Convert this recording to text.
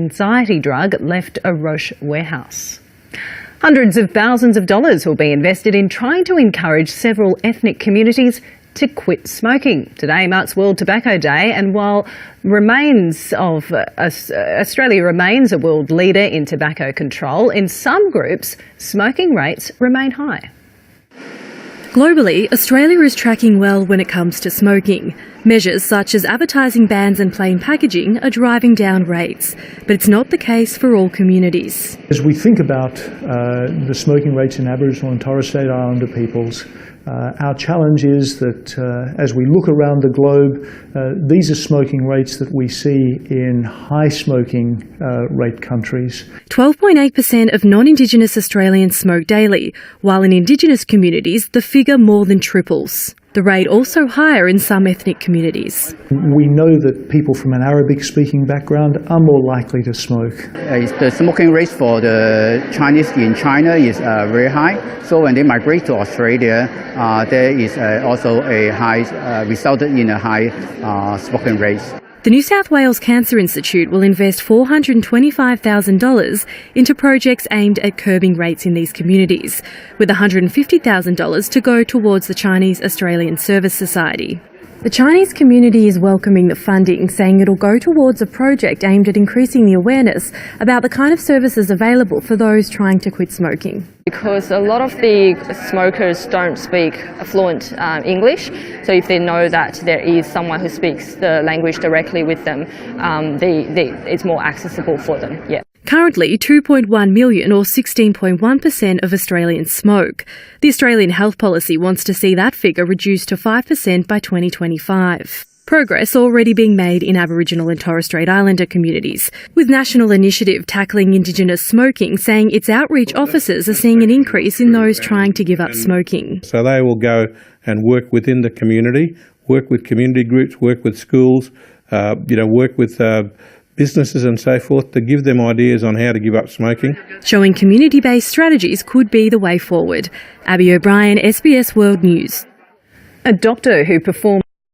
anxiety drug left a Roche warehouse. Hundreds of thousands of dollars will be invested in trying to encourage several ethnic communities to quit smoking. Today marks World Tobacco Day, and while Australia remains a world leader in tobacco control, in some groups smoking rates remain high. Globally, Australia is tracking well when it comes to smoking. Measures such as advertising bans and plain packaging are driving down rates, but it's not the case for all communities. As we think about the smoking rates in Aboriginal and Torres Strait Islander peoples, our challenge is that as we look around the globe, these are smoking rates that we see in high smoking rate countries. 12.8% of non-Indigenous Australians smoke daily, while in Indigenous communities the figure more than triples. The rate also higher in some ethnic communities. We know that people from an Arabic-speaking background are more likely to smoke. The smoking rate for the Chinese in China is very high. So when they migrate to Australia, there is also a high, resulted in a high smoking rate. The New South Wales Cancer Institute will invest $425,000 into projects aimed at curbing rates in these communities, with $150,000 to go towards the Chinese Australian Service Society. The Chinese community is welcoming the funding, saying it'll go towards a project aimed at increasing the awareness about the kind of services available for those trying to quit smoking. Because a lot of the smokers don't speak fluent English, so if they know that there is someone who speaks the language directly with them, it's more accessible for them. Yeah. Currently, 2.1 million or 16.1% of Australians smoke. The Australian Health Policy wants to see that figure reduced to 5% by 2025. Progress already being made in Aboriginal and Torres Strait Islander communities, with National Initiative Tackling Indigenous Smoking saying its outreach officers are seeing an increase in those trying to give up smoking. So they will go and work within the community, work with community groups, work with schools, work with businesses and so forth to give them ideas on how to give up smoking. Showing community-based strategies could be the way forward. Abby O'Brien, SBS World News. A doctor who performed